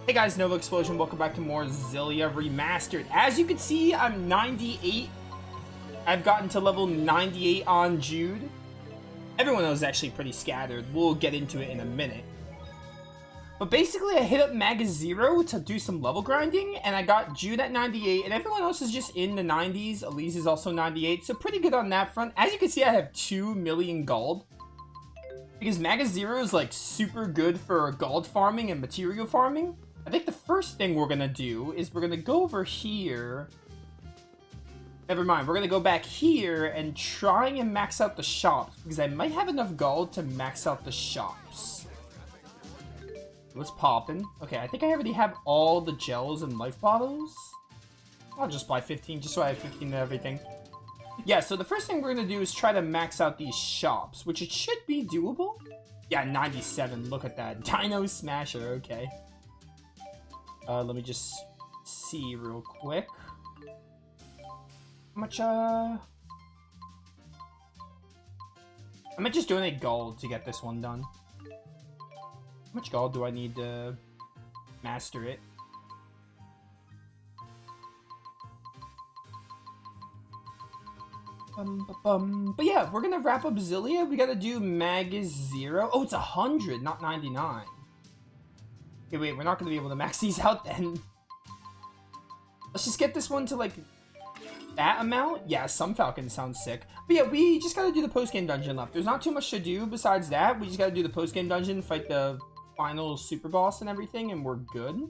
Hey guys, Novaexplosion, welcome back to more Xillia Remastered. As you can see, I'm 98. I've gotten to level 98 on Jude. Everyone else is actually pretty scattered. We'll get into it in a minute. But basically, I hit up Magnus 0 to do some level grinding, and I got Jude at 98, and everyone else is just in the 90s. Elise is also 98, so pretty good on that front. As you can see, I have 2 million gold. Because Magnus 0 is like super good for gold farming and material farming. I think the first thing we're gonna do is we're gonna go over here. Never mind, we're gonna go back here and try and max out the shops, because I might have enough gold to max out the shops. What's poppin'? Okay, I think I already have all the gels and life bottles. I'll just buy 15, just so I have 15 of everything. Yeah, so the first thing we're gonna do is try to max out these shops, which it should be doable. Yeah, 97, look at that. Dino Smasher, okay. Let me just see real quick. How much, I might just donate gold to get this one done. How much gold do I need to master it? But yeah, we're gonna wrap up Xillia. We gotta do Magnus 0. Oh, it's 100, not 99. Okay, wait, we're not gonna be able to max these out then. Let's just get this one to, like, that amount. Yeah, some Falcon sounds sick. But yeah, we just gotta do the post-game dungeon left. There's not too much to do besides that. We just gotta do the post-game dungeon, fight the final super boss and everything, and we're good.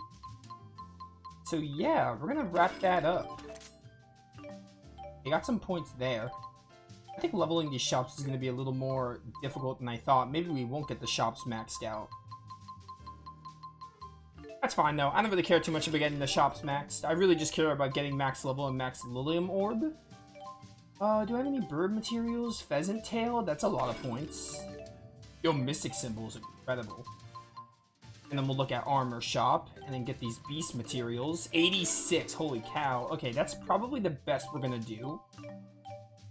So yeah, we're gonna wrap that up. We got some points there. I think leveling these shops is gonna be a little more difficult than I thought. Maybe we won't get the shops maxed out. That's fine though. I don't really care too much about getting the shops maxed. I really just care about getting max level and max Lilium Orb. Do I have any bird materials? Pheasant tail? That's a lot of points. Yo, Mystic Symbol is incredible. And then we'll look at armor shop and then get these beast materials. 86, holy cow. Okay, that's probably the best we're gonna do.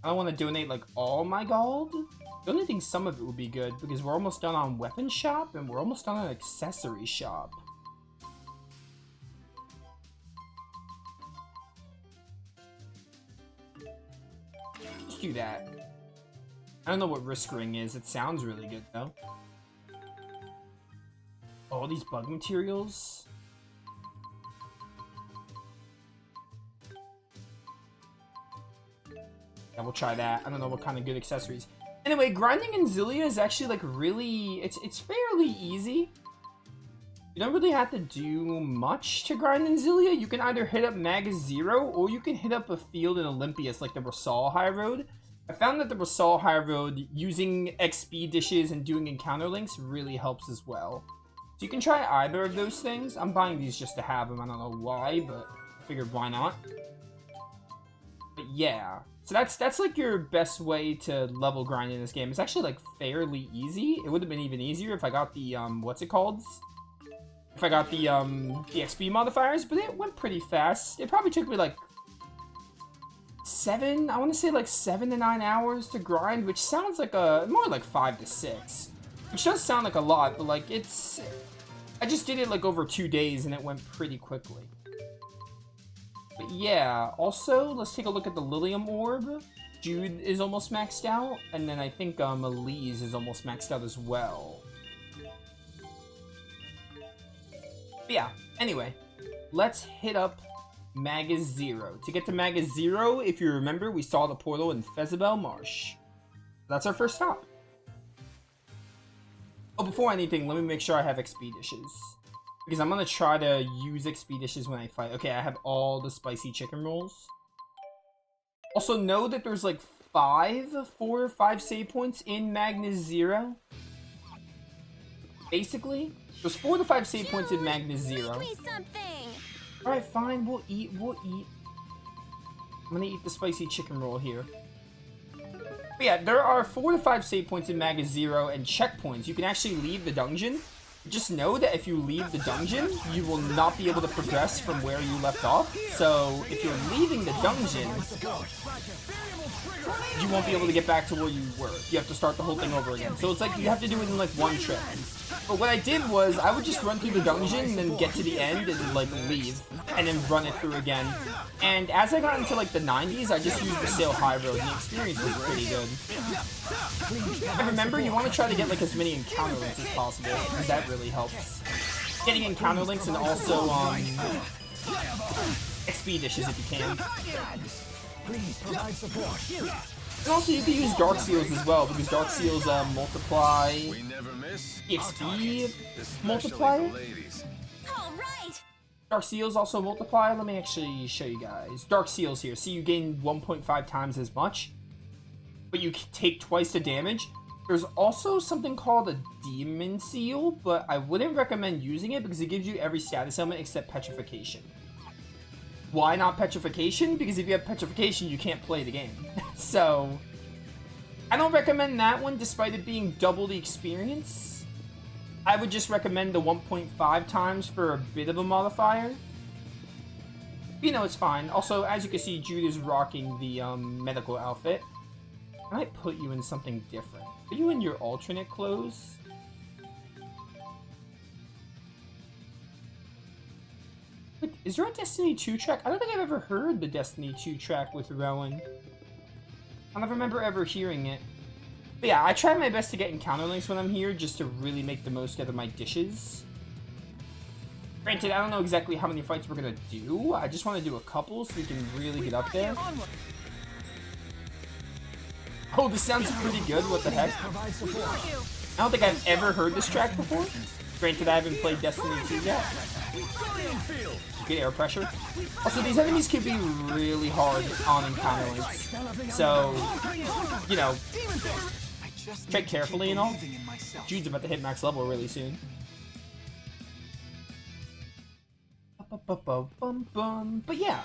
I don't want to donate like all my gold. Donating some of it would be good because we're almost done on weapon shop and we're almost done on accessory shop. Just do that. I don't know what risk ring is. It sounds really good though. All these bug materials. Yeah, we'll try that. I don't know what kind of good accessories. Anyway, grinding in Xillia is actually like really, it's fairly easy. You don't really have to do much to grind in Xillia. You can either hit up Magnus 0 or you can hit up a field in Olympus like the Rasal High Road. I found that the Rasal High Road using XP dishes and doing encounter links really helps as well. So you can try either of those things. I'm buying these just to have them. I don't know why, but I figured why not. But yeah. So that's like your best way to level grind in this game. It's actually like fairly easy. It would have been even easier if I got the what's it called? If I got the XP modifiers, but it went pretty fast. It probably took me like I want to say like 7 to 9 hours to grind, which sounds like more like 5 to 6. Which does sound like a lot, but like I just did it like over 2 days and it went pretty quickly. But yeah, also, let's take a look at the Lilium Orb. Jude is almost maxed out, and then I think Elise is almost maxed out as well. But yeah, anyway, let's hit up Magnus 0. To get to Magnus 0, if you remember, we saw the portal in Fezabel Marsh. That's our first stop. Oh, before anything, let me make sure I have XP dishes. Because I'm going to try to use XP dishes when I fight. Okay, I have all the spicy chicken rolls. Also, know that there's like 4 or 5 save points in Magnus 0. Basically, there's 4 to 5 save points in Magnus 0. Alright, fine, we'll eat. I'm going to eat the spicy chicken roll here. But yeah, there are 4 to 5 save points in Magnus 0 and checkpoints. You can actually leave the dungeon. Just know that if you leave the dungeon, you will not be able to progress from where you left off. So, if you're leaving the dungeon, you won't be able to get back to where you were. You have to start the whole thing over again. So it's like you have to do it in like one trip. But what I did was, I would just run through the dungeon and then get to the end and, like, leave. And then run it through again. And as I got into, like, the 90s, I just used the Sail High Road, and the experience was pretty good. And remember, you want to try to get, like, as many encounter links as possible, because that really helps. Getting encounter links and also, XP dishes if you can. And also, you can use Dark Seals as well, because Dark Seals multiply EXP multiplier. Dark Seals also multiply. Let me actually show you guys. Dark Seals here. So you gain 1.5 times as much, but you take twice the damage. There's also something called a Demon Seal, but I wouldn't recommend using it because it gives you every status element except Petrification. Why not Petrification? Because if you have Petrification, you can't play the game. So, I don't recommend that one despite it being double the experience. I would just recommend the 1.5 times for a bit of a modifier. You know, it's fine. Also, as you can see, Jude is rocking the medical outfit. I might put you in something different. Put you in your alternate clothes. Wait, is there a Destiny 2 track? I don't think I've ever heard the Destiny 2 track with Rowan. I don't remember ever hearing it. But yeah, I try my best to get encounter links when I'm here, just to really make the most out of my dishes. Granted, I don't know exactly how many fights we're gonna do. I just want to do a couple so we can really get up there. Oh, this sounds pretty good. What the heck? I don't think I've ever heard this track before. Granted, I haven't played Destiny 2 yet. Good air pressure. Also, these enemies can be really hard on encounter links. So, you know, tread carefully and all. Jude's about to hit max level really soon. But yeah.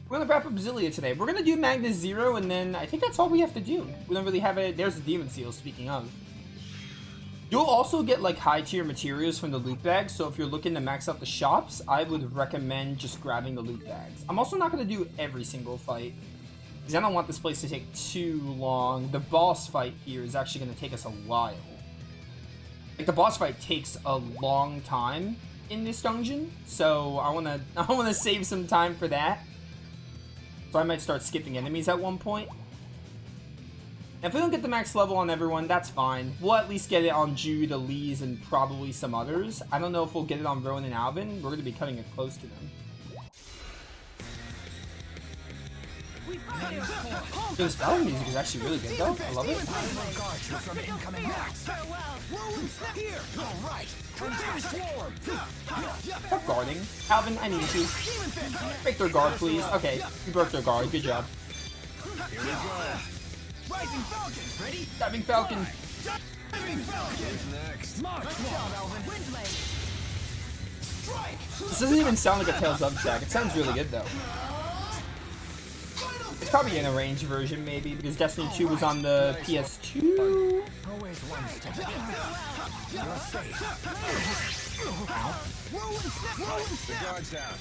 We're gonna wrap up Xillia today. We're gonna do Magnus 0, and then I think that's all we have to do. We don't really have it. There's the Demon Seal, speaking of. You'll also get, like, high-tier materials from the loot bags, so if you're looking to max out the shops, I would recommend just grabbing the loot bags. I'm also not gonna do every single fight, because I don't want this place to take too long. The boss fight here is actually gonna take us a while. Like, the boss fight takes a long time in this dungeon, so I wanna save some time for that. So I might start skipping enemies at one point. And if we don't get the max level on everyone, that's fine. We'll at least get it on Jude, Elise, and probably some others. I don't know if we'll get it on Rowan and Alvin. We're going to be cutting it close to them. The spell music is actually really good though. I love it. Stop guarding. Alvin, I need you. Break their guard, please. Okay, you broke their guard. Good job. Here we go. Rising Falcon. Ready? Diving Falcon. Diving Falcon. Next. March, Alvin. Strike. This doesn't even sound like a Tales of track. It sounds really good though. It's probably in a range version, maybe, because Destiny 2 was on the PS2. Always one step ahead. You're safe. The guard's down.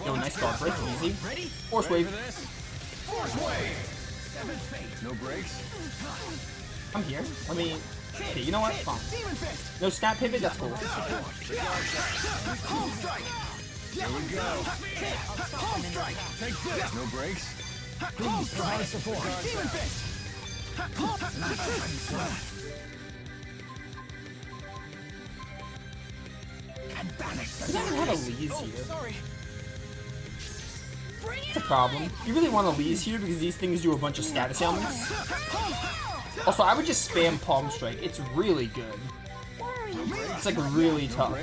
Yo, nice guard break, easy. Ready? Force wave. Force wave. Seventh fate. No breaks. I'm here. Let me. Okay, you know what? Fine. No snap pivot. That's cool. The guard's down. Home strike. Here we go. Home strike. Take this. No breaks. Please provide support. Demon Fist! I don't have a Lee's here. Sorry. That's a problem. You really want a Lee's here because these things do a bunch of status ailments. Also, I would just spam Palm Strike. It's really good. It's like really tough.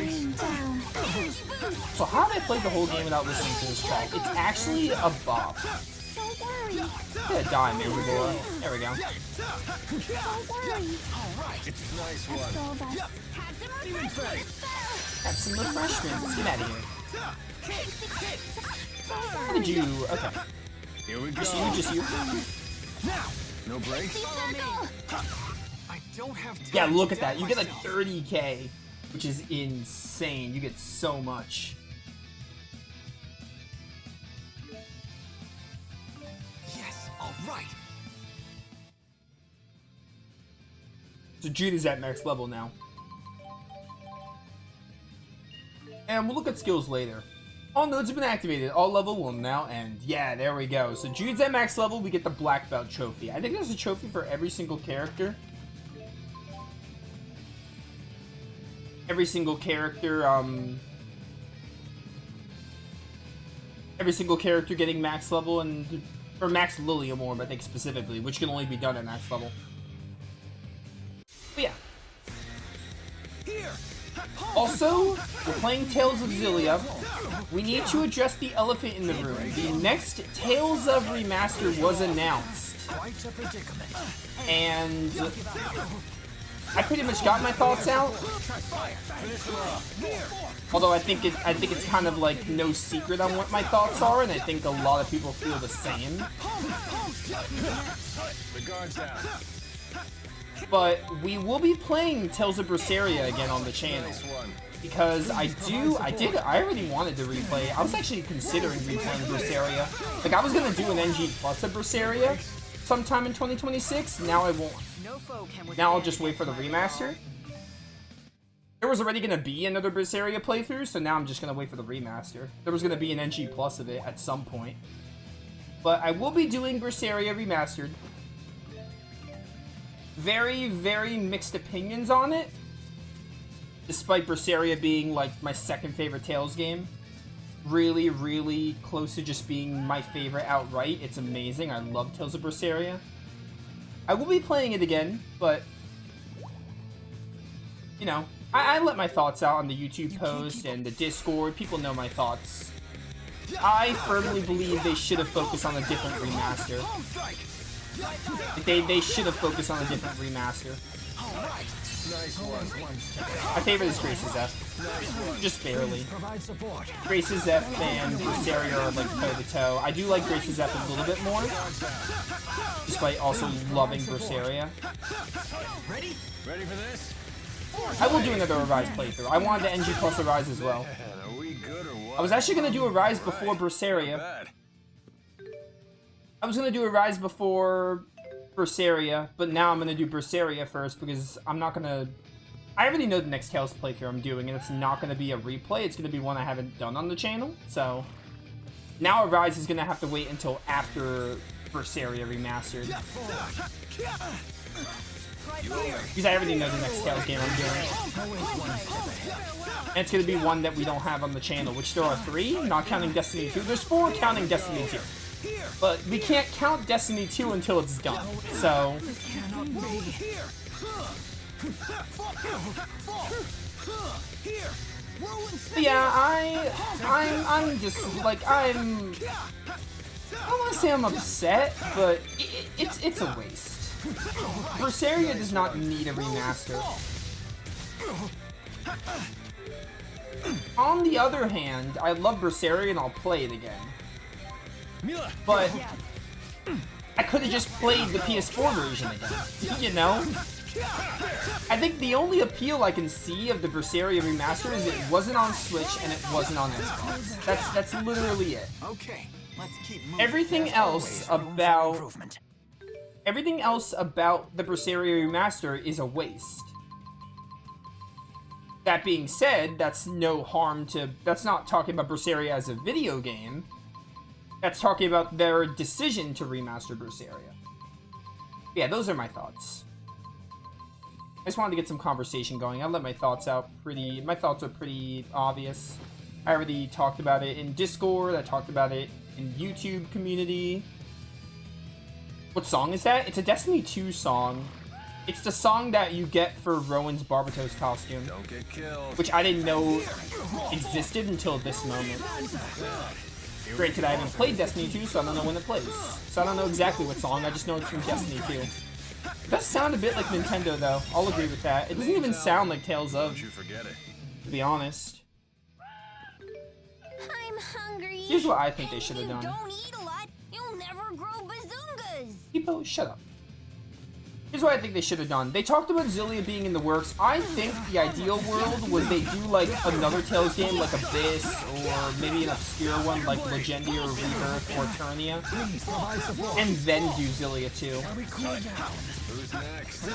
So how did I play the whole game without listening to this track? It's actually a bop. Yeah, die, man, boy. There we go. Nice one. Have some refreshments. Get out of here. How did you? Okay. Here we go. Just you. No breaks. I don't have time. Yeah, look at that. You get like 30k, which is insane. You get so much. Yes, all right. So Jude is at max level now. And we'll look at skills later. All nodes have been activated. All level will now end. Yeah, there we go. So Jude's at max level, we get the black belt trophy. I think there's a trophy for every single character. Every single character getting max level, and or max Xillia orb, I think specifically, which can only be done at max level. But yeah. Also, we're playing Tales of Xillia. We need to address the elephant in the room. The next Tales of Remastered was announced, and I pretty much got my thoughts out. Although I think it's kind of like no secret on what my thoughts are, and I think a lot of people feel the same. But we will be playing Tales of Berseria again on the channel, because I already wanted to replay. I was actually considering replaying Berseria. Like, I was gonna do an NG plus of Berseria sometime in 2026. Now I won't. Now I'll just wait for the remaster. There was already gonna be another Berseria playthrough, so now I'm just gonna wait for the remaster. There was gonna be an NG plus of it at some point. But I will be doing Berseria Remastered. Very, very mixed opinions on it, despite Berseria being like my second favorite Tales game. Really, really close to just being my favorite outright. It's amazing. I love Tales of Berseria. I will be playing it again, but you know, I let my thoughts out on the YouTube post and the Discord. People know my thoughts. I firmly believe they should have focused on a different remaster. They should have focused on a different remaster. My favorite is Grace's F. Just barely. Grace's F and Berseria are like toe-to-toe. I do like Grace's F a little bit more, despite also loving Berseria. Ready for this? I will do another Arise playthrough. I wanted the NG plus Arise as well. I was actually going to do Arise before Berseria. I was going to do Arise before Berseria, but now I'm going to do Berseria first, because I'm not going to... I already know the next Tales playthrough I'm doing, and it's not going to be a replay. It's going to be one I haven't done on the channel, so... Now Arise is going to have to wait until after Berseria Remastered. Because I already know the next Tales game I'm doing. And it's going to be one that we don't have on the channel, which there are 3, not counting Destiny 2. There's 4 counting Destiny 2. But we can't count Destiny 2 until it's done, so... But yeah, I'm just, like, I don't want to say I'm upset, but it's a waste. Berseria does not need a remaster. On the other hand, I love Berseria and I'll play it again. But I could have just played the PS4 version again, you know? I think the only appeal I can see of the Berseria Remaster is it wasn't on Switch and it wasn't on Xbox. That's literally it. Okay, let's keep moving. Everything else about the Berseria Remaster is a waste. That being said, that's no harm to... That's not talking about Berseria as a video game. That's talking about their decision to remaster Berseria. Yeah, those are my thoughts. I just wanted to get some conversation going. I let my thoughts out pretty... My thoughts are pretty obvious. I already talked about it in Discord. I talked about it in YouTube community. What song is that? It's a Destiny 2 song. It's the song that you get for Rowan's Barbatos costume. Don't get killed. Which I didn't know existed until this moment. Granted, I haven't played Destiny 2, so I don't know when it plays. So I don't know exactly what song, I just know it's from Destiny 2. It does sound a bit like Nintendo, though. I'll agree with that. It doesn't even sound like Tales of, to be honest. I'm hungry. Here's what I think they should have done. Don't eat a lot, you'll never grow bazungas. People, shut up. Here's what I think they should have done. They talked about Xillia being in the works. I think the ideal world was they do like another Tales game like Abyss, or maybe an obscure one like Legendia or Rebirth or Eternia, and then do Xillia 2. Who's next?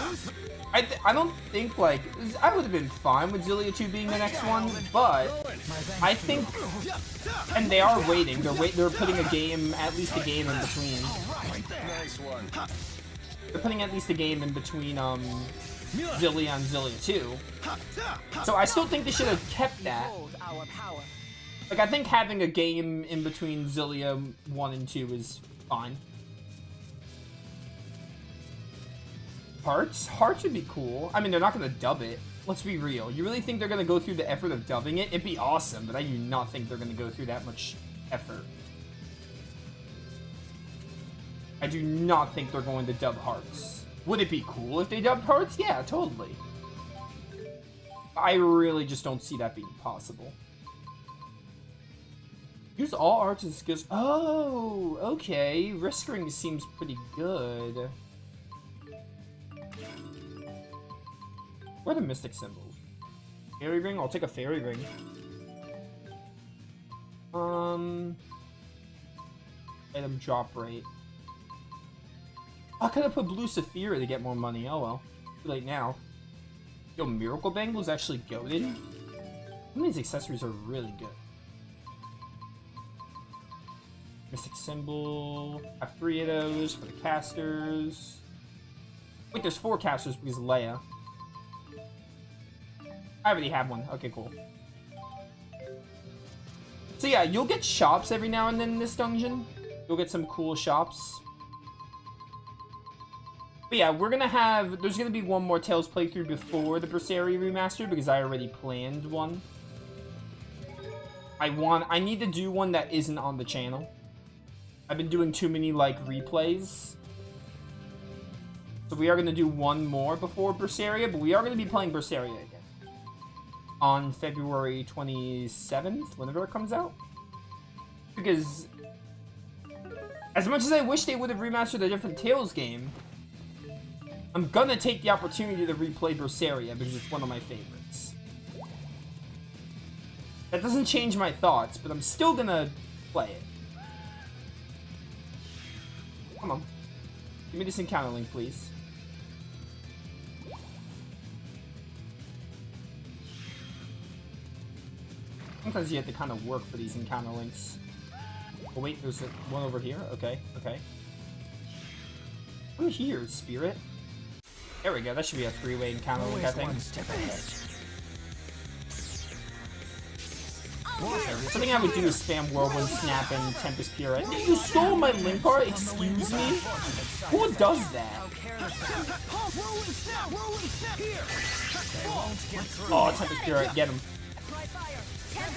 I don't think, like, I would have been fine with Xillia 2 being the next one, but I think, and they are waiting. They're putting a game, at least a game in between. Nice one. They're putting at least a game in between Xillia and Xillia 2. So I still think they should have kept that. Like, I think having a game in between Xillia 1 and 2 is fine. Hearts? Hearts would be cool. I mean, they're not going to dub it. Let's be real. You really think they're going to go through the effort of dubbing it? It'd be awesome, but I do not think they're going to go through that much effort. I do not think they're going to dub Hearts. Would it be cool if they dubbed Hearts? Yeah, totally. I really just don't see that being possible. Use all arts and skills. Oh, okay. Risk ring seems pretty good. What are the mystic symbols? Fairy ring? I'll take a fairy ring. Item drop rate. I could have put blue Saphira to get more money. Oh well. Too late now. Yo, Miracle Bangle's actually goated. Some of these accessories are really good. Mystic symbol. I have 3 of those for the casters. Wait, there's 4 casters because of Leia. I already have one. Okay, cool. So yeah, you'll get shops every now and then in this dungeon. You'll get some cool shops. But yeah, we're gonna have... There's gonna be one more Tales playthrough before the Berseria Remastered because I already planned one. I need to do one that isn't on the channel. I've been doing too many, like, replays. So we are gonna do one more before Berseria, but we are gonna be playing Berseria again. On February 27th, whenever it comes out. Because, as much as I wish they would have remastered a different Tales game, I'm gonna take the opportunity to replay Berseria because it's one of my favorites. That doesn't change my thoughts, but I'm still gonna play it. Come on. Give me this encounter link, please. Sometimes you have to kind of work for these encounter links. Oh wait, there's one over here? Okay, okay. I'm here, Spirit. There we go, that should be a 3-way encounter link, I think. Something I would do is spam Whirlwind Snap and Tempest Puree. You stole my link art? Excuse me? Who does that? Oh, Tempest Puree, get him. Get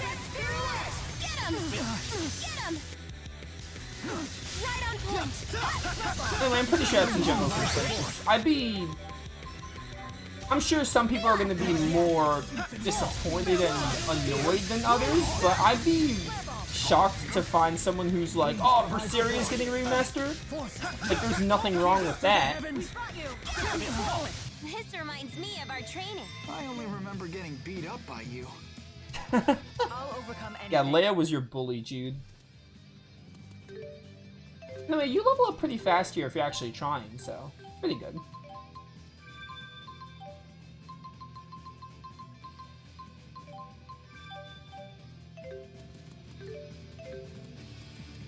him! Get him! Right on point! Anyway, I'm pretty sure that's in general consensus. I'm sure some people are going to be more disappointed and annoyed than others, but I'd be shocked to find someone who's like, oh, Berseria is getting remastered? Like, there's nothing wrong with that. This reminds me of our training. I only remember getting beat up by you. Yeah, Leia was your bully, Jude. Anyway, you level up pretty fast here if you're actually trying, so pretty good.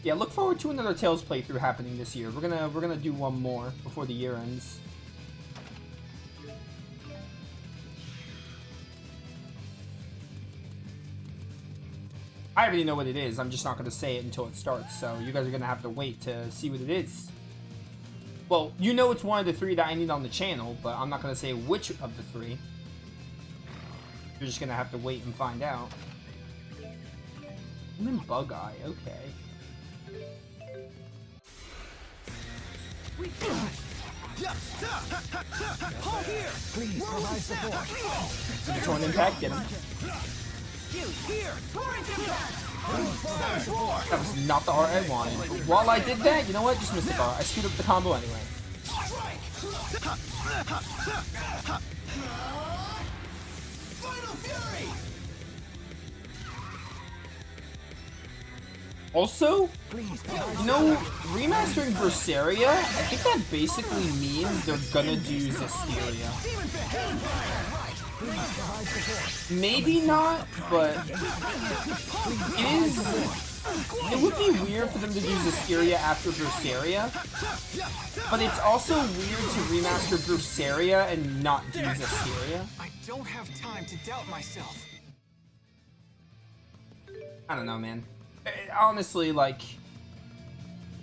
Yeah, look forward to another Tales playthrough happening this year. We're gonna do one more before the year ends. I already know what it is. I'm just not gonna say it until it starts. So you guys are gonna have to wait to see what it is. Well, you know it's one of the 3 that I need on the channel, but I'm not gonna say which of the 3. You're just gonna have to wait and find out. I'm in Bug Eye. Okay. Hold here! Please provide support. The Torn Impact, get him. That was not the art I wanted. While I did that, you know what? Just missed the bar. I screwed up the combo anyway. Final Fury! Also, you know, remastering Berseria, I think that basically means they're gonna do Xillia. Maybe not, but it is. It would be weird for them to do Xillia after Berseria, but it's also weird to remaster Berseria and not do Xillia. I don't have time to doubt myself. I don't know, man. Honestly, like,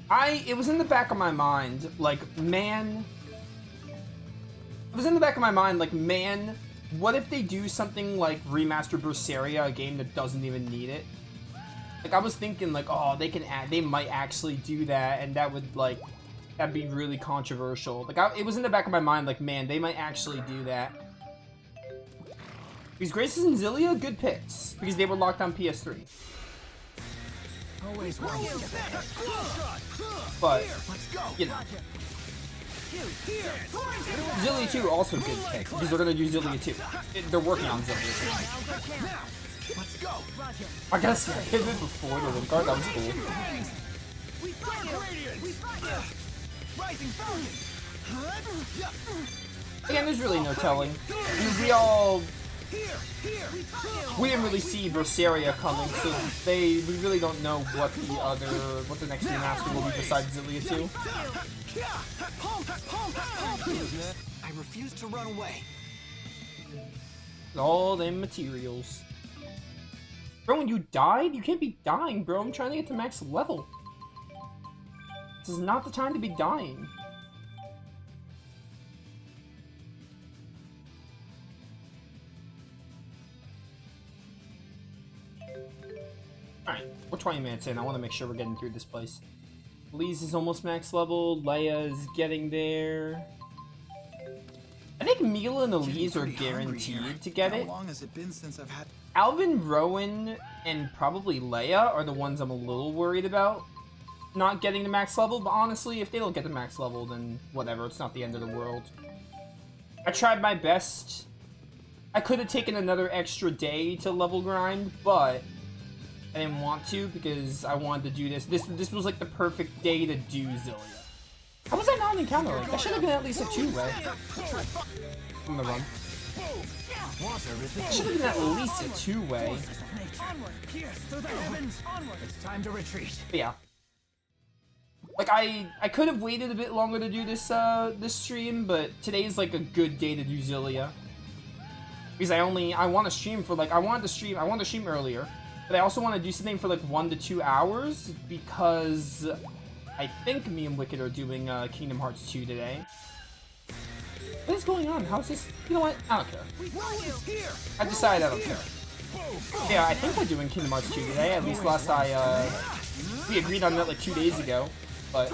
it was in the back of my mind, like, man. It was in the back of my mind, like, man, what if they do something like remaster Berseria, a game that doesn't even need it? Like, I was thinking, like, oh, they might actually do that, and that would, like, that'd be really controversial. Like, it was in the back of my mind, like, man, they might actually do that. Because Graces and Xillia, good picks, because they were locked on PS3. Always one step ahead. But, you know. Xillia 2 also good pick, because they're gonna do Xillia 2. They're working on Xillia 2. Let's go. I guess I hit it before the wind card, that was cool. Again, there's really no telling. I mean, we didn't really see Berseria coming, so we really don't know what the next remaster will be besides Xillia 2. I refuse to run away. All them materials. Bro, when you died? You can't be dying, bro. I'm trying to get to max level. This is not the time to be dying. Alright, we're 20 minutes in. I want to make sure we're getting through this place. Elise is almost max level. Leia is getting there. I think Mila and Elise are guaranteed to get it. How long has it been since I've had... Alvin, Rowan, and probably Leia are the ones I'm a little worried about not getting to max level, but honestly, if they don't get to max level, then whatever, it's not the end of the world. I tried my best. I could have taken another extra day to level grind, but I didn't want to because I wanted to do this. This was like the perfect day to do Xillia. How was I not an encounter rank? That should have been at least a 2-way. I'm gonna run. It should have been at least a 2-way. It's time to retreat. But yeah. Like, I could have waited a bit longer to do this this stream, but today's like a good day to do Xillia. Because I want to stream for like, I wanted to stream earlier, but I also want to do something for like 1 to 2 hours because I think me and Wicked are doing Kingdom Hearts 2 today. What is going on? How is this? You know what? I don't care. I decided I don't care. Yeah, I think we're doing Kingdom Hearts 2 today. At least last we agreed on that like 2 days ago. But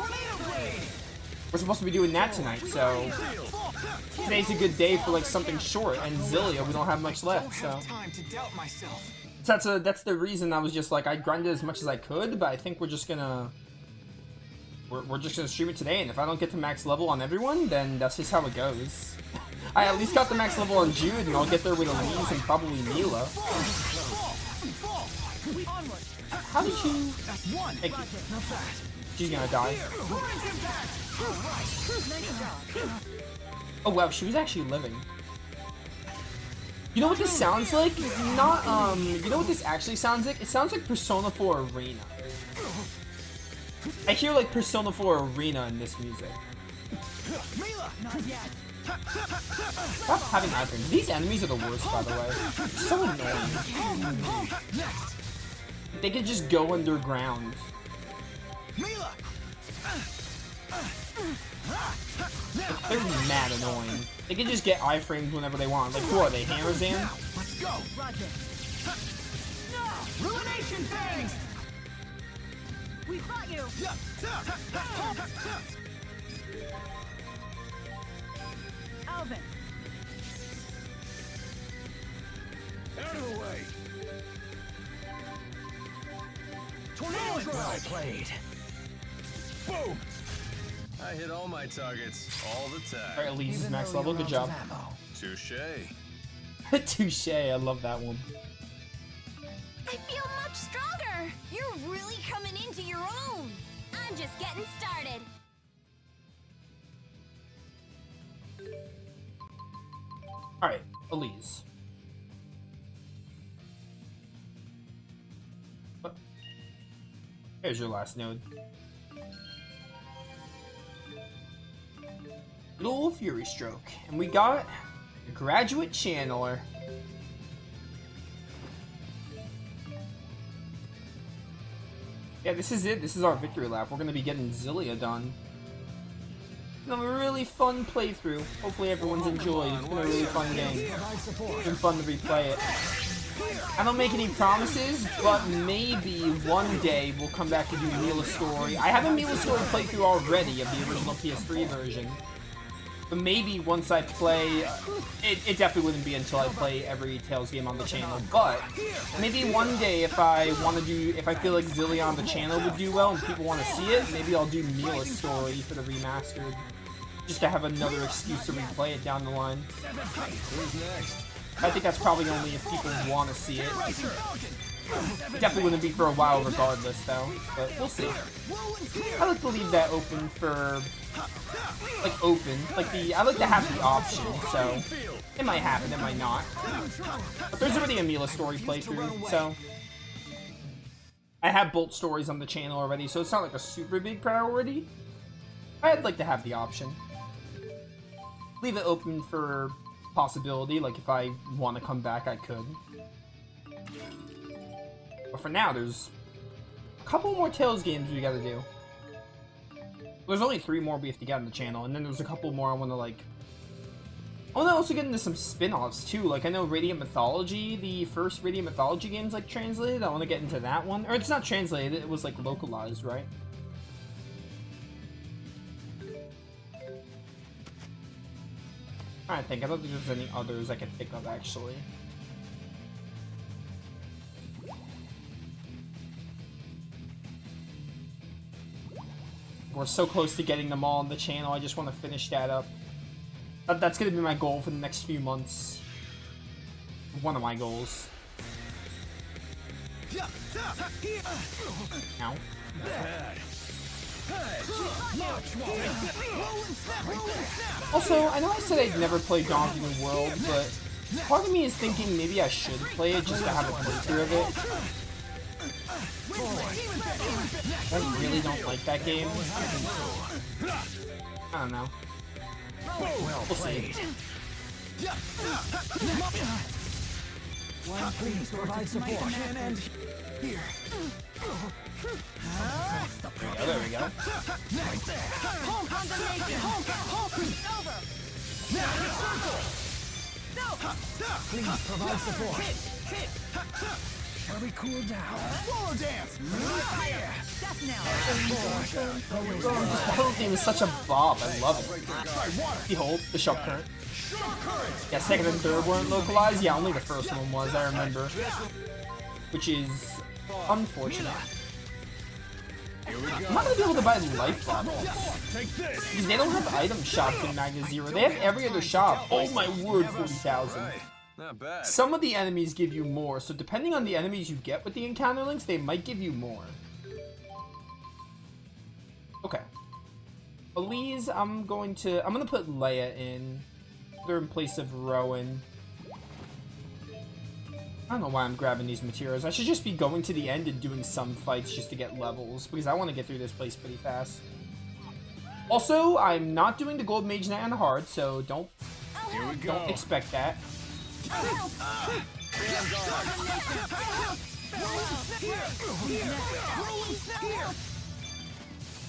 we're supposed to be doing that tonight, so today's a good day for like something short. And Xillia, we don't have much left, so that's the reason I was just like I grinded as much as I could. But I think we're just gonna stream it today, and if I don't get to max level on everyone, then that's just how it goes. I at least got the max level on Jude, and I'll get there with Elise and probably Mila. How did you... Thank you. She's gonna die. Oh wow, she was actually living. You know what this sounds like? Not, you know what this actually sounds like? It sounds like Persona 4 Arena. I hear like Persona 4 Arena in this music. Stop having iframes. These enemies are the worst, by the way. So annoying. They could just go underground. They're mad annoying. They can just get iframes whenever they want. Like, who are they? Hammerzan? Let's go. Ruination phase. We fought you! Alvin! Out of the way! Tornado well played! Boom! I hit all my targets all the time. Alright, Elise is max level. Good job. Touche. Touche. I love that one. I feel much stronger! You're really coming into your own! I'm just getting started! Alright, Elise. There's your last node. Little Fury Stroke. And we got a Graduate Channeler. Yeah, this is it. This is our victory lap. We're going to be getting Xillia done. It's been a really fun playthrough. Hopefully everyone's enjoyed. It's been a really fun game. It's been fun to replay it. I don't make any promises, but maybe one day we'll come back to do Mila Story. I have a Mila Story playthrough already of the original PS3 version. But maybe once I play, it definitely wouldn't be until I play every Tales game on the channel. But maybe one day if I feel like Xillia on the channel would do well and people want to see it, maybe I'll do Mila Story for the remastered. Just to have another excuse to replay it down the line. Who's next? I think that's probably only if people want to see it. Definitely wouldn't be for a while regardless though, but we'll see. I like to leave that open for, like open, I like to have the option, so it might happen, it might not. But there's already a Mila Story playthrough, so I have Bolt stories on the channel already, so it's not like a super big priority. I'd like to have the option. Leave it open for possibility, like if I want to come back, I could. But for now, there's a couple more Tales games we gotta do. There's only 3 more we have to get on the channel, and then there's a couple more I want to, like... I want to also get into some spin-offs, too. Like, I know Radiant Mythology, the first Radiant Mythology game's, like, translated. I want to get into that one. Or it's not translated, it was, like, localized, right? I think. I don't think there's any others I can think of, actually. We're so close to getting them all on the channel. I just want to finish that up. That's going to be my goal for the next few months. One of my goals. Ow. Also, I know I said I'd never play Donkey Kong World, but part of me is thinking maybe I should play it just to have a playthrough of it. I really don't like that game. I don't know. We'll see. One, please provide support. Here. There we go. Home condemnation! Over! Please provide support. Shall we cool down? Roller dance! Death now. The whole theme is such a bob. I love it. Behold, the Sharp Current. Yeah, second and third weren't localized. Yeah, only the first one was, I remember. Which is unfortunate. I'm not gonna be able to buy life bottles. Because they don't have item shops in Magnus Zero. They have every other shop. Oh my word, 40,000. Not bad. Some of the enemies give you more, so depending on the enemies you get with the encounter links, they might give you more. Okay. Elise, I'm gonna put Leia in. They're in place of Rowan. I don't know why I'm grabbing these materials. I should just be going to the end and doing some fights just to get levels, because I want to get through this place pretty fast. Also, I'm not doing the Gold Mage Knight on hard, so don't expect that.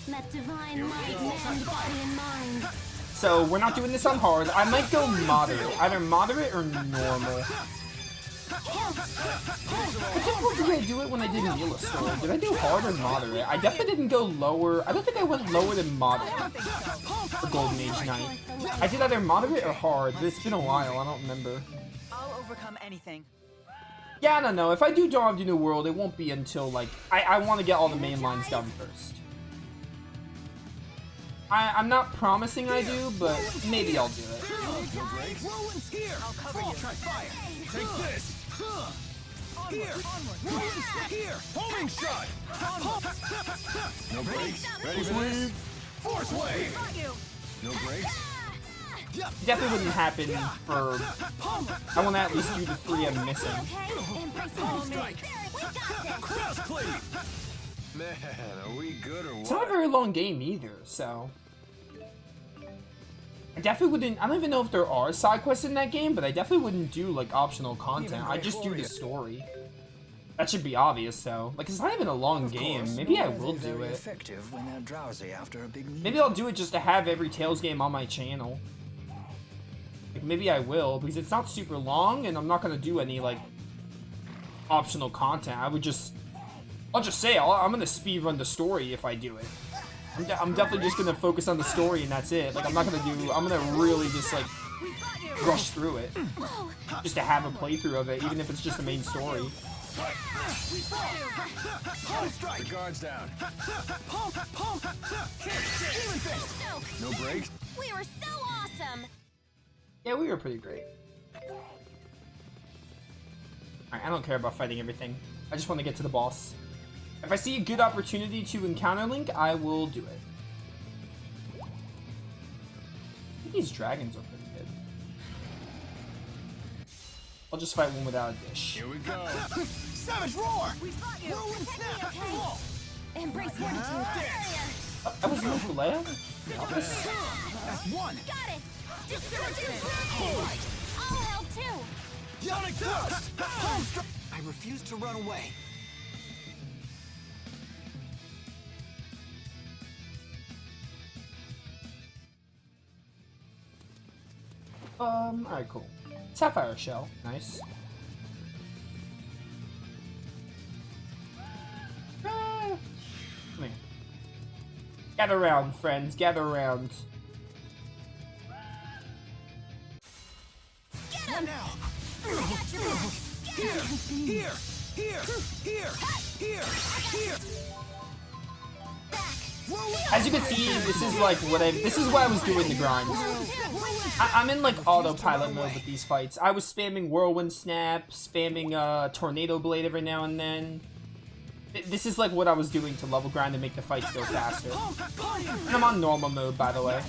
Let divine light mend body and mind. So we're not doing this on hard. I might go moderate, either moderate or normal. I can't remember did I do it when I did Mila Story. Did I do hard or moderate? I definitely didn't go lower. I don't think I went lower than moderate for Gold Mage Knight. I did either moderate or hard, but it's been a while. I don't remember. I'll overcome anything. Yeah, I don't know. If I do Dawn of the New World, it won't be until, like, I want to get all the main lines done first. I'm not promising I do, but maybe I'll do it. I'll cover you. Take this. Here. Here. Homing shot. No brakes. Ready for this? Force wave. Got you. No brakes. Definitely wouldn't happen for... I want to at least do the 3 I'm missing. Okay, embrace Home strike. We got this. Cross cleave. Man, are we good or It's not a what? very long game either, so... I definitely wouldn't... I don't even know if there are side quests in that game, but I definitely wouldn't do, like, optional content. I just do the story. That should be obvious, though. Like, it's not even a long game. Maybe I will do it. Effective when they're drowsy after a big meal. Maybe I'll do it just to have every Tales game on my channel. Like, maybe I will, because it's not super long, and I'm not gonna do any, like, optional content. I would just... I'll just say, I'm gonna speedrun the story if I do it. I'm definitely just gonna focus on the story and that's it. Like, I'm not gonna do... I'm gonna really just, like, rush through it. Just to have a playthrough of it, even if it's just the main story. The guard's down. Stoke, No breaks? we were so awesome. Yeah, we were pretty great. Alright, I don't care about fighting everything. I just want to get to the boss. If I see a good opportunity to encounter Link, I will do it. I think these dragons are pretty good. I'll just fight one without a dish. Here we go. Savage roar! We've got you. Protect me, okay? Embrace fortitude. Barrier. That was Nuclear? That's one. Got it. I'll help too. Yonic Thrust! I refuse to run away. Alright, cool. Sapphire Shell. Nice. Come here. Gather round, friends. Gather round. Get him. Here! Here! As you can see, this is like this is what I was doing the grind. I'm in like autopilot mode with these fights. I was spamming Whirlwind Snap, spamming Tornado Blade every now and then. This is like what I was doing to level grind to make the fights go faster. And I'm on normal mode, by the way.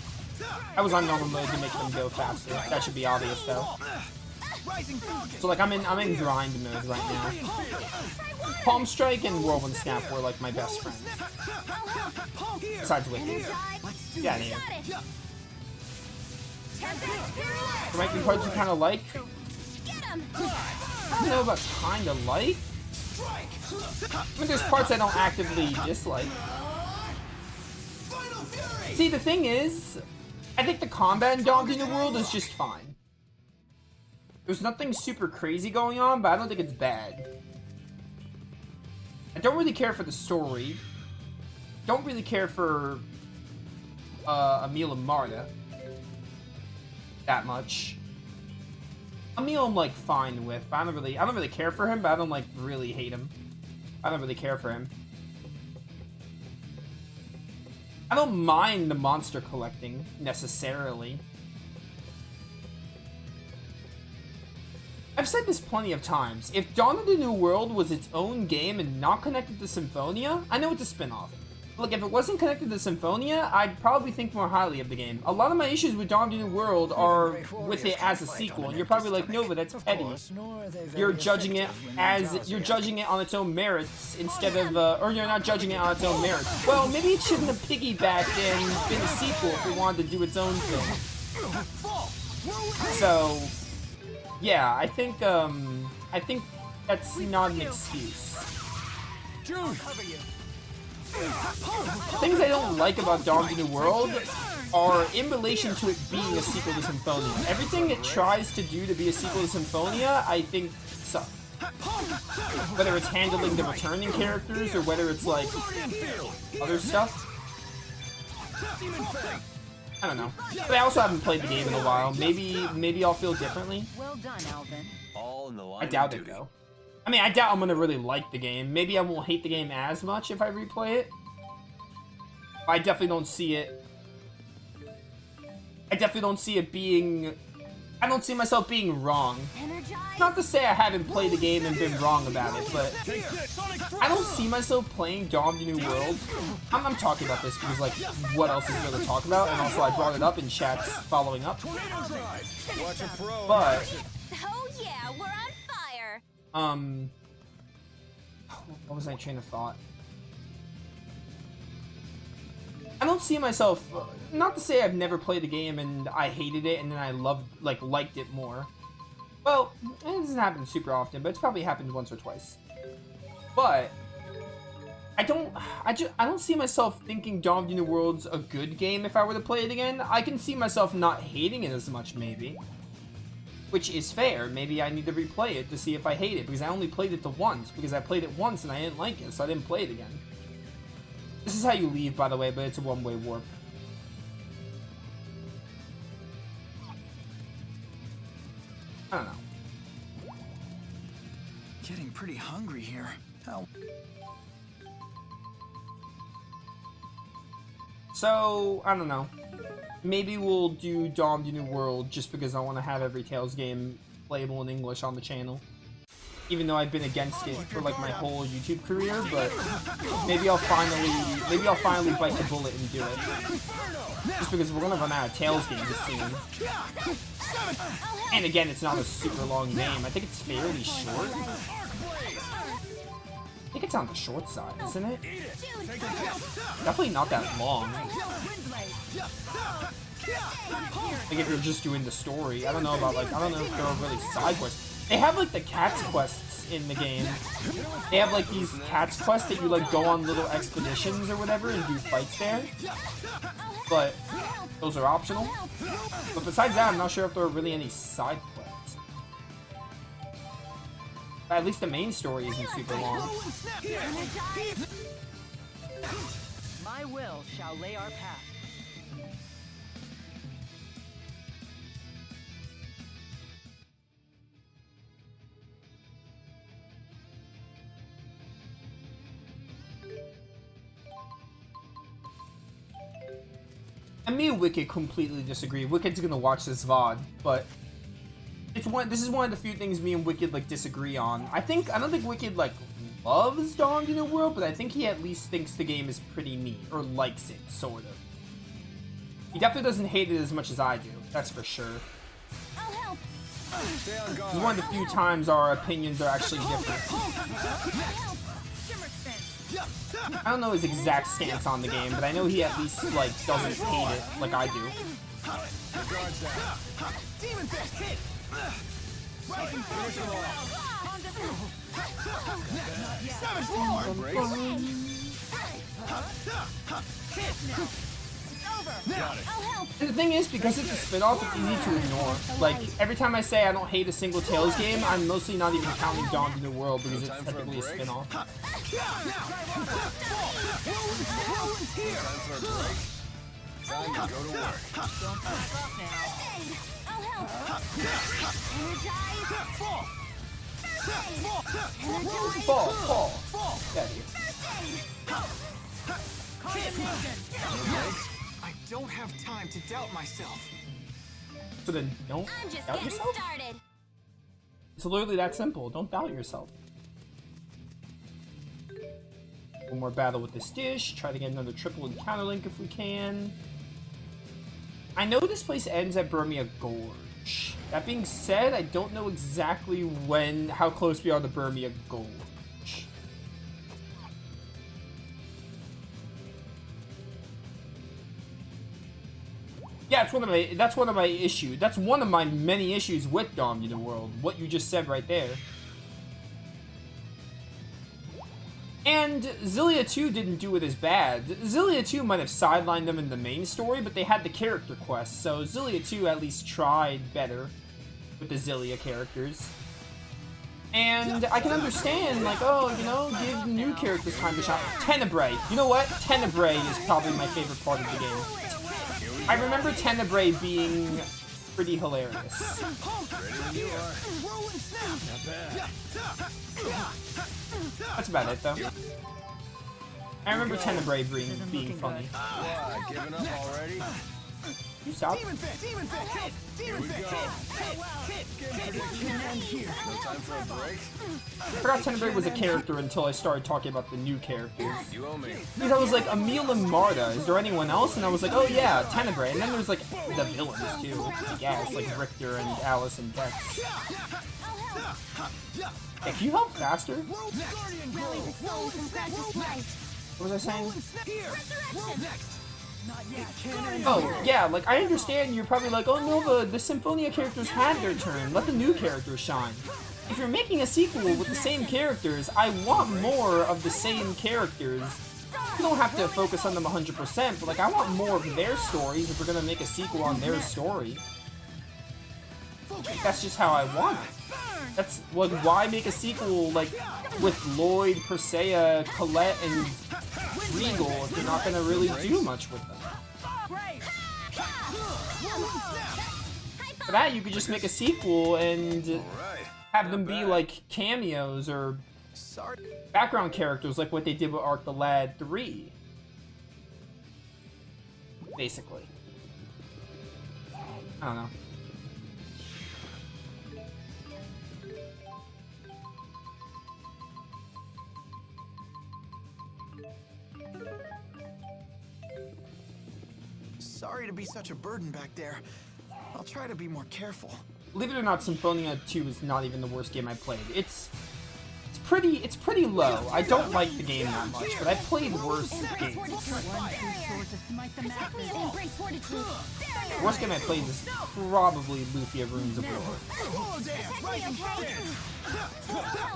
I was on normal mode to make them go faster. That should be obvious, though. So like I'm in grind mode right now. Palm Strike and Whirlwind Snap were like my best friends. Besides Wicked. Yeah, yeah. There might be parts you kind of like. Get him. I don't know about kind of like. I mean, there's parts I don't actively dislike. See, the thing is, I think the combat in Dawn of the New World is just fine. There's nothing super crazy going on, but I don't think it's bad. I don't really care for the story. Don't really care for Emil and Marta that much. Emil I'm like fine with, but I don't really care for him, but I don't like really hate him. I don't really care for him. I don't mind the monster collecting necessarily. I've said this plenty of times. If Dawn of the New World was its own game and not connected to Symphonia, I know it's a spin-off. Look, if it wasn't connected to Symphonia, I'd probably think more highly of the game. A lot of my issues with Dawn of the New World are with it as a sequel, and you're probably like, Nova, that's petty. You're judging it on its own merits instead of, or you're not judging it on its own merits. Well, maybe it shouldn't have piggybacked and been a sequel if it wanted to do its own thing. So, yeah, I think that's not an excuse. Jude! Things I don't like about Dawn of the New World are in relation to it being a sequel to Symphonia. Everything it tries to do to be a sequel to Symphonia, I think sucks. Whether it's handling the returning characters or whether it's like other stuff. I don't know. But I also haven't played the game in a while. Maybe I'll feel differently. Well done, Alvin. All in the line I doubt of it duty. though. I mean, I doubt I'm gonna really like the game. Maybe I won't hate the game as much if I replay it. I definitely don't see it. I definitely don't see it being... I don't see myself being wrong. Not to say I haven't played the game and been wrong about it, but I don't see myself playing Dawn of the New World. I'm talking about this because, like, what else is there to talk about? And also I brought it up in chats following up. Watch a pro. But... Oh yeah, we're on fire. What was my train of thought? I don't see myself, not to say I've never played a game and I hated it and then I liked it more. Well, it doesn't happen super often, but it's probably happened once or twice. But I don't see myself thinking Dawn of the New World's a good game if I were to play it again. I can see myself not hating it as much, maybe. Which is fair. Maybe I need to replay it to see if I hate it, because I only played it the once, because I played it once and I didn't like it, so I didn't play it again. This is how you leave, by the way, but it's a one-way warp. I don't know. Getting pretty hungry here. How? So, I don't know. Maybe we'll do Dawn of the New World just because I want to have every Tales game playable in English on the channel. Even though I've been against it for like my whole YouTube career, but maybe I'll finally bite the bullet and do it. Just because we're gonna run out of Tales games soon. And again, it's not a super long game. I think it's fairly short. I think it's on the short side, isn't it? Definitely not that long. Like if you're just doing the story. I don't know about I don't know if there are really side quests. They have like the cats quests in the game. They have like these cats quests that you like go on little expeditions or whatever and do fights there. But those are optional. But besides that, I'm not sure if there are really any side quests. But at least the main story isn't super long. My will shall lay our path. And me and Wicked completely disagree. Wicked's gonna watch this VOD, but this is one of the few things me and Wicked like disagree on. I don't think Wicked like loves Dawn of the New World, but I think he at least thinks the game is pretty neat, or likes it, sort of. He definitely doesn't hate it as much as I do, that's for sure. It's one of the few times our opinions are actually different. I don't know his exact stance on the game, but I know he at least like doesn't hate it like I do. And the thing is, because it's a spin-off, it's easy to ignore. Like, every time I say I don't hate a single Tales game, I'm mostly not even counting Dawn of the New World because it's technically a spin-off. Time to go to work. Fall. Get here. I don't have time to doubt myself. So then, don't I'm just doubt getting yourself? started. It's literally that simple. Don't doubt yourself. One more battle with this dish. Try to get another triple encounter link if we can. I know this place ends at Burmia Gorge. That being said, I don't know exactly how close we are to Burmia Gorge. Yeah, that's one of my issues. That's one of my many issues with Dawn of the New World. What you just said right there. And Xillia 2 didn't do it as bad. Xillia 2 might have sidelined them in the main story, but they had the character quests, so Xillia 2 at least tried better with the Xillia characters. And I can understand, like, oh, you know, give new characters time to shine. Tenebrae. You know what? Tenebrae is probably my favorite part of the game. I remember Tenebrae being pretty hilarious. That's about it, though. I remember Tenebrae being funny. What, giving up already? You stop. Here we go. No time for a break? I forgot Tenebrae was a character until I started talking about the new characters. You owe me. Because I was like, Emil and Marta, is there anyone else? And I was like, oh yeah, Tenebrae. And then there's like the villains too, I guess, like Richter and Alice and Dex. Hey, can you help faster? What was I saying? Oh, yeah, like, I understand you're probably like, oh, Nova, the Symphonia characters had their turn. Let the new characters shine. If you're making a sequel with the same characters, I want more of the same characters. You don't have to focus on them 100%, but, like, I want more of their stories if we're gonna make a sequel on their story. That's just how I want it. That's, like, why make a sequel, like, with Lloyd, Persea, Colette, and Regal if you're not gonna really do much with them? For that, you could just make a sequel and have them be, like, cameos or background characters like what they did with Arc the Lad 3. Basically. I don't know. Sorry to be such a burden back there. I'll try to be more careful. Believe it or not, Symphonia 2 is not even the worst game I played. It's pretty low. I don't like the game that much, but I've played worse games. The worst game I played is probably Lufia Runes of War.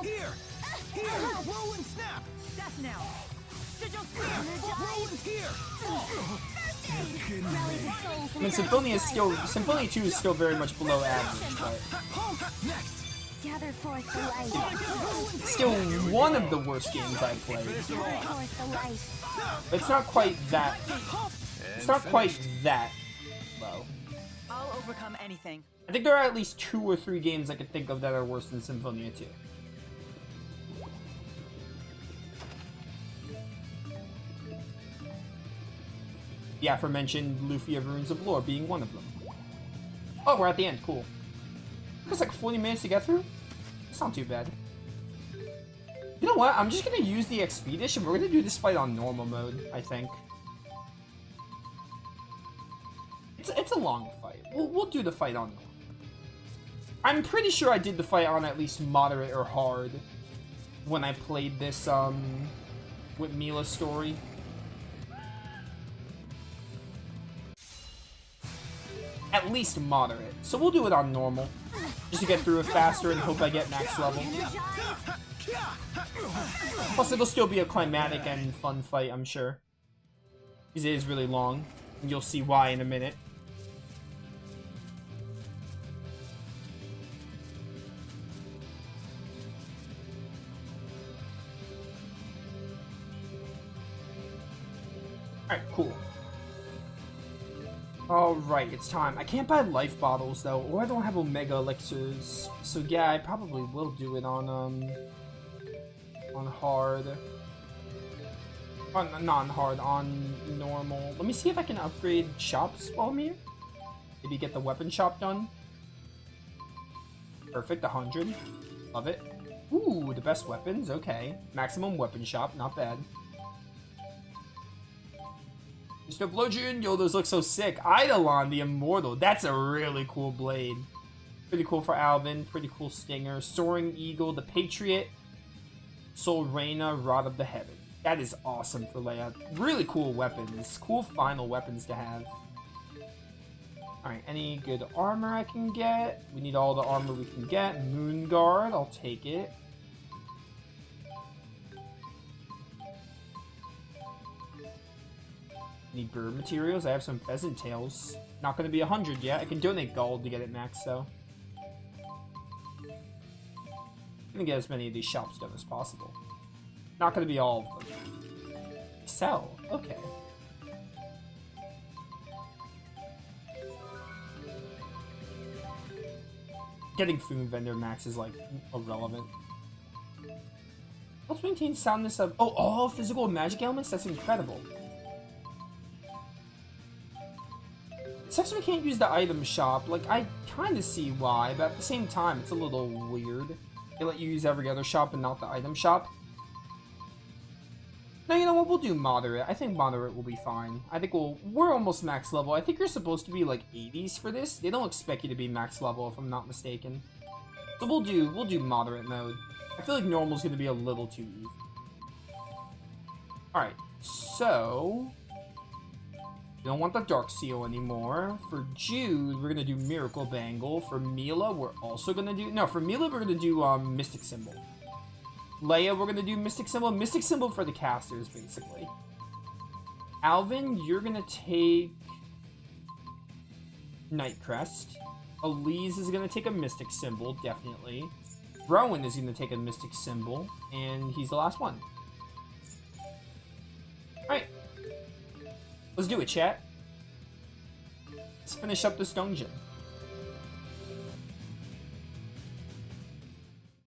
Here! Roll and snap! Death now. Roll and here! I mean, Symphonia 2 is still very much below average, but Gather forth the light. it's still one of the worst games I've played. Gather forth the light. But it's not quite that. It's not quite that low. I'll overcome anything. I think there are at least 2 or 3 games I could think of that are worse than Symphonia 2. The aforementioned Lufia Runes of Lore being one of them. Oh, we're at the end. Cool. It was like 40 minutes to get through. It's not too bad. You know what? I'm just gonna use the Expedition. We're gonna do this fight on normal mode, I think. It's a long fight. We'll do the fight on normal. I'm pretty sure I did the fight on at least moderate or hard when I played this with Mila's story. At least moderate. So we'll do it on normal. Just to get through it faster and hope I get max level. Plus it'll still be a climatic and fun fight, I'm sure. Because it is really long. And you'll see why in a minute. Alright, cool. Alright, it's time. I can't buy life bottles, though, or I don't have Omega Elixirs. So yeah, I probably will do it on hard. On non-hard, on normal. Let me see if I can upgrade shops while I'm here. Maybe get the weapon shop done. Perfect, 100. Love it. Ooh, the best weapons, okay. Maximum weapon shop, not bad. Novaexplosion, yo, those look so sick. Eidolon, the Immortal, that's a really cool blade. Pretty cool for Alvin, pretty cool Stinger. Soaring Eagle, the Patriot. Sol Reina, Rod of the Heaven. That is awesome for Leia. Really cool weapons. Cool final weapons to have. Alright, any good armor I can get? We need all the armor we can get. Moon Guard, I'll take it. Need bird materials. I have some pheasant tails. Not going to be 100 yet. I can donate gold to get it max, though. I'm going to get as many of these shops done as possible. Not going to be all of them. Sell. Okay. Getting food vendor max is, like, irrelevant. Let's maintain soundness of... Oh, all physical and magic elements? That's incredible. It sucks we can't use the item shop. Like, I kind of see why, but at the same time, it's a little weird. They let you use every other shop and not the item shop. No, you know what? We'll do moderate. I think moderate will be fine. I think we're almost max level. I think you're supposed to be like 80s for this. They don't expect you to be max level if I'm not mistaken. So we'll do moderate mode. I feel like normal's gonna be a little too easy. Alright, so don't want the Dark Seal anymore. For Jude, we're gonna do Miracle Bangle. For Mila, we're also gonna do... No, for Mila, we're gonna do Mystic Symbol. Leia, we're gonna do Mystic Symbol. Mystic Symbol for the casters, basically. Alvin, you're gonna take... Night Crest. Elise is gonna take a Mystic Symbol, definitely. Rowan is gonna take a Mystic Symbol, and he's the last one. Alright. Let's do it, chat. Let's finish up this dungeon.